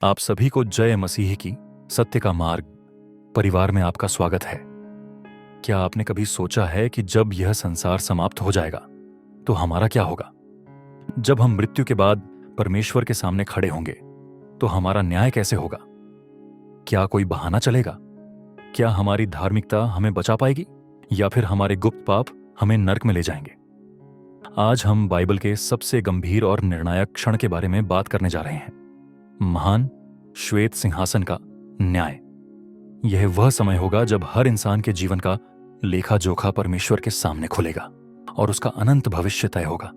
आप सभी को जय मसीह की सत्य का मार्ग परिवार में आपका स्वागत है। क्या आपने कभी सोचा है कि जब यह संसार समाप्त हो जाएगा तो हमारा क्या होगा? जब हम मृत्यु के बाद परमेश्वर के सामने खड़े होंगे तो हमारा न्याय कैसे होगा? क्या कोई बहाना चलेगा? क्या हमारी धार्मिकता हमें बचा पाएगी या फिर हमारे गुप्त पाप हमें नर्क में ले जाएंगे? आज हम बाइबल के सबसे गंभीर और निर्णायक क्षण के बारे में बात करने जा रहे हैं, महान श्वेत सिंहासन का न्याय। यह वह समय होगा जब हर इंसान के जीवन का लेखा जोखा परमेश्वर के सामने खुलेगा और उसका अनंत भविष्य तय होगा।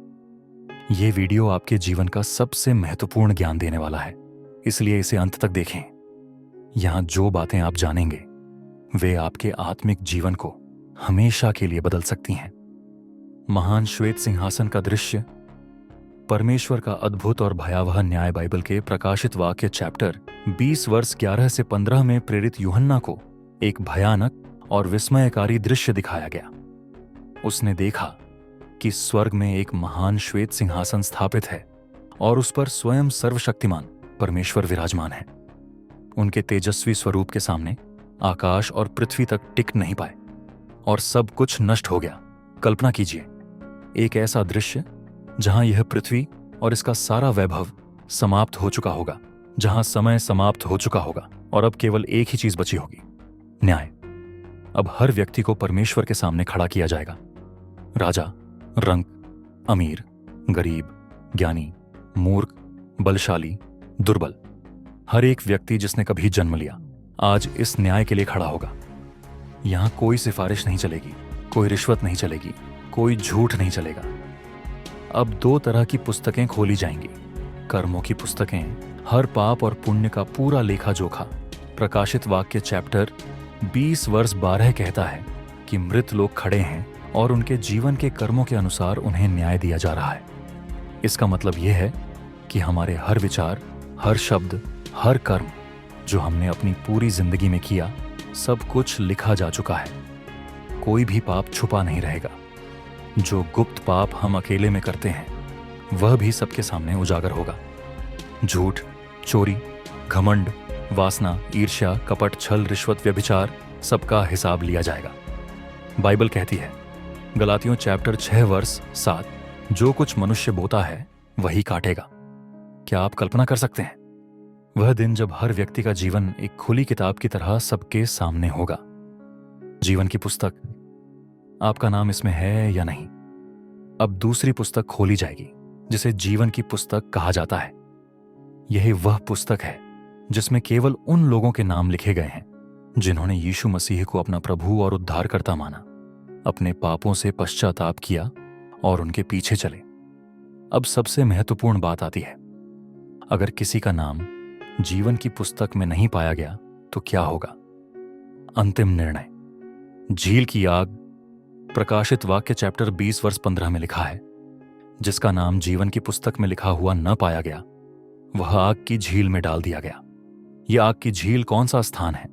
यह वीडियो आपके जीवन का सबसे महत्वपूर्ण ज्ञान देने वाला है, इसलिए इसे अंत तक देखें। यहां जो बातें आप जानेंगे वे आपके आत्मिक जीवन को हमेशा के लिए बदल सकती हैं। महान श्वेत सिंहासन का दृश्य परमेश्वर का अद्भुत और भयावह न्याय बाइबल के प्रकाशित वाक्य चैप्टर 20 वर्ष 11 से 15 में प्रेरित यूहन्ना को एक भयानक और विस्मयकारी दृश्य दिखाया गया। उसने देखा कि स्वर्ग में एक महान श्वेत सिंहासन स्थापित है और उस पर स्वयं सर्वशक्तिमान परमेश्वर विराजमान है। उनके तेजस्वी स्वरूप के सामने आकाश और पृथ्वी तक टिक नहीं पाए और सब कुछ नष्ट हो गया। कल्पना कीजिए, एक ऐसा दृश्य जहां यह पृथ्वी और इसका सारा वैभव समाप्त हो चुका होगा, जहां समय समाप्त हो चुका होगा और अब केवल एक ही चीज बची होगी, न्याय। अब हर व्यक्ति को परमेश्वर के सामने खड़ा किया जाएगा। राजा, रंक, अमीर, गरीब, ज्ञानी, मूर्ख, बलशाली, दुर्बल, हर एक व्यक्ति जिसने कभी जन्म लिया आज इस न्याय के लिए खड़ा होगा। यहां कोई सिफारिश नहीं चलेगी, कोई रिश्वत नहीं चलेगी, कोई झूठ नहीं चलेगा। अब दो तरह की पुस्तकें खोली जाएंगी, कर्मों की पुस्तकें, हर पाप और पुण्य का पूरा लेखा जोखा। प्रकाशित वाक्य चैप्टर 20 वर्ष 12 कहता है कि मृत लोग खड़े हैं और उनके जीवन के कर्मों के अनुसार उन्हें न्याय दिया जा रहा है। इसका मतलब यह है कि हमारे हर विचार, हर शब्द, हर कर्म जो हमने अपनी पूरी जिंदगी में किया, सब कुछ लिखा जा चुका है। कोई भी पाप छुपा नहीं रहेगा। जो गुप्त पाप हम अकेले में करते हैं वह भी सबके सामने उजागर होगा। झूठ, चोरी, घमंड, वासना, ईर्ष्या, कपट, छल, रिश्वत, व्यभिचार, सबका हिसाब लिया जाएगा। बाइबल कहती है, गलातियों चैप्टर 6 वर्ष 7, जो कुछ मनुष्य बोता है वही काटेगा। क्या आप कल्पना कर सकते हैं वह दिन जब हर व्यक्ति का जीवन एक खुली किताब की तरह सबके सामने होगा? जीवन की पुस्तक, आपका नाम इसमें है या नहीं? अब दूसरी पुस्तक खोली जाएगी जिसे जीवन की पुस्तक कहा जाता है। यह वह पुस्तक है जिसमें केवल उन लोगों के नाम लिखे गए हैं जिन्होंने यीशु मसीह को अपना प्रभु और उद्धारकर्ता माना, अपने पापों से पश्चाताप किया और उनके पीछे चले। अब सबसे महत्वपूर्ण बात आती है, अगर किसी का नाम जीवन की पुस्तक में नहीं पाया गया तो क्या होगा? अंतिम निर्णय, झील की आग। प्रकाशित वाक्य चैप्टर 20 वर्ष 15 में लिखा है, जिसका नाम जीवन की पुस्तक में लिखा हुआ न पाया गया वह आग की झील में डाल दिया गया। यह आग की झील कौन सा स्थान है?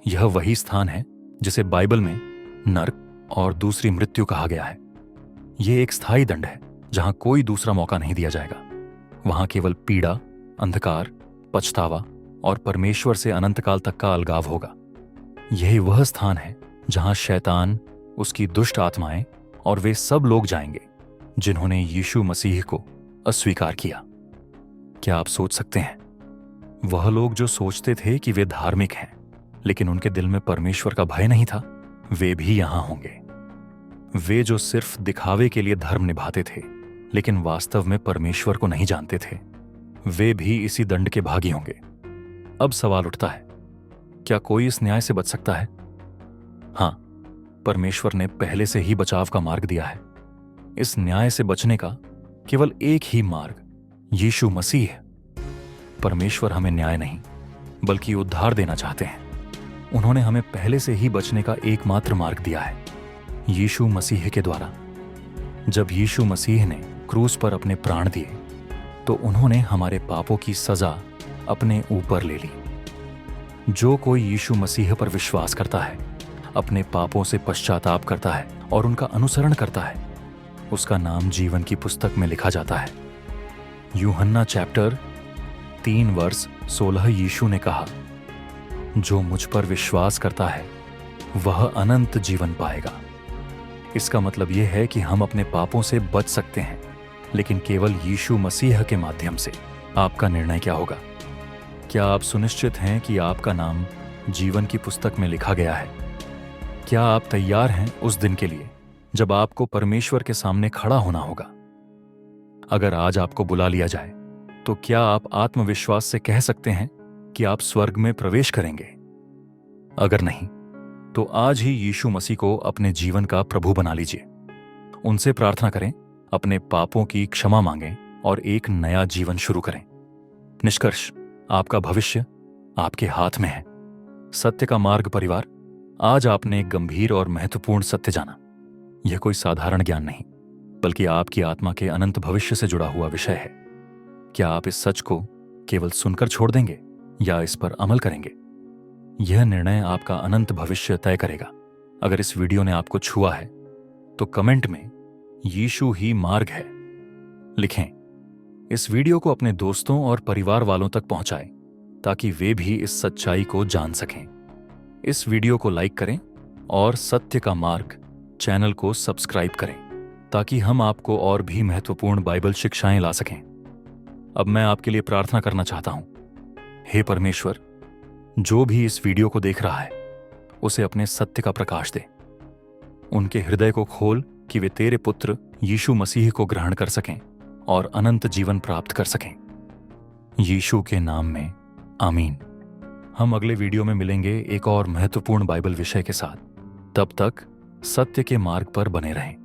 यह वही स्थान है जिसे बाइबल में नर्क और दूसरी मृत्यु कहा गया है। यह एक स्थायी दंड है जहां कोई दूसरा मौका नहीं दिया जाएगा। वहां केवल पीड़ा, अंधकार, पछतावा और परमेश्वर से अनंतकाल तक का अलगाव होगा। यही वह स्थान है जहां शैतान, उसकी दुष्ट आत्माएं और वे सब लोग जाएंगे जिन्होंने यीशु मसीह को अस्वीकार किया। क्या आप सोच सकते हैं, वह लोग जो सोचते थे कि वे धार्मिक हैं लेकिन उनके दिल में परमेश्वर का भय नहीं था, वे भी यहां होंगे। वे जो सिर्फ दिखावे के लिए धर्म निभाते थे लेकिन वास्तव में परमेश्वर को नहीं जानते थे, वे भी इसी दंड के भागी होंगे। अब सवाल उठता है, क्या कोई इस न्याय से बच सकता है? हां, परमेश्वर ने पहले से ही बचाव का मार्ग दिया है। इस न्याय से बचने का केवल एक ही मार्ग, यीशु मसीह है। परमेश्वर हमें न्याय नहीं बल्कि उद्धार देना चाहते हैं। उन्होंने हमें पहले से ही बचने का एकमात्र मार्ग दिया है, यीशु मसीह के द्वारा। जब यीशु मसीह ने क्रूस पर अपने प्राण दिए तो उन्होंने हमारे पापों की सजा अपने ऊपर ले ली। जो कोई यीशु मसीह पर विश्वास करता है, अपने पापों से पश्चाताप करता है और उनका अनुसरण करता है, उसका नाम जीवन की पुस्तक में लिखा जाता है। यूहन्ना चैप्टर 3 वर्ष 16 यीशु ने कहा, जो मुझ पर विश्वास करता है वह अनंत जीवन पाएगा। इसका मतलब यह है कि हम अपने पापों से बच सकते हैं, लेकिन केवल यीशु मसीह के माध्यम से। आपका निर्णय क्या होगा? क्या आप सुनिश्चित हैं कि आपका नाम जीवन की पुस्तक में लिखा गया है? क्या आप तैयार हैं उस दिन के लिए जब आपको परमेश्वर के सामने खड़ा होना होगा? अगर आज आपको बुला लिया जाए तो क्या आप आत्मविश्वास से कह सकते हैं कि आप स्वर्ग में प्रवेश करेंगे? अगर नहीं, तो आज ही यीशु मसीह को अपने जीवन का प्रभु बना लीजिए। उनसे प्रार्थना करें, अपने पापों की क्षमा मांगें और एक नया जीवन शुरू करें। निष्कर्ष, आपका भविष्य आपके हाथ में है। सत्य का मार्ग परिवार, आज आपने एक गंभीर और महत्वपूर्ण सत्य जाना। यह कोई साधारण ज्ञान नहीं, बल्कि आपकी आत्मा के अनंत भविष्य से जुड़ा हुआ विषय है। क्या आप इस सच को केवल सुनकर छोड़ देंगे या इस पर अमल करेंगे? यह निर्णय आपका अनंत भविष्य तय करेगा। अगर इस वीडियो ने आपको छुआ है तो कमेंट में यीशु ही मार्ग है लिखें। इस वीडियो को अपने दोस्तों और परिवार वालों तक पहुंचाएं ताकि वे भी इस सच्चाई को जान सकें। इस वीडियो को लाइक करें और सत्य का मार्ग चैनल को सब्सक्राइब करें ताकि हम आपको और भी महत्वपूर्ण बाइबल शिक्षाएं ला सकें। अब मैं आपके लिए प्रार्थना करना चाहता हूं। हे परमेश्वर, जो भी इस वीडियो को देख रहा है उसे अपने सत्य का प्रकाश दे। उनके हृदय को खोल कि वे तेरे पुत्र यीशु मसीह को ग्रहण कर सकें और अनंत जीवन प्राप्त कर सकें। यीशु के नाम में आमीन। हम अगले वीडियो में मिलेंगे एक और महत्वपूर्ण बाइबल विषय के साथ। तब तक सत्य के मार्ग पर बने रहें।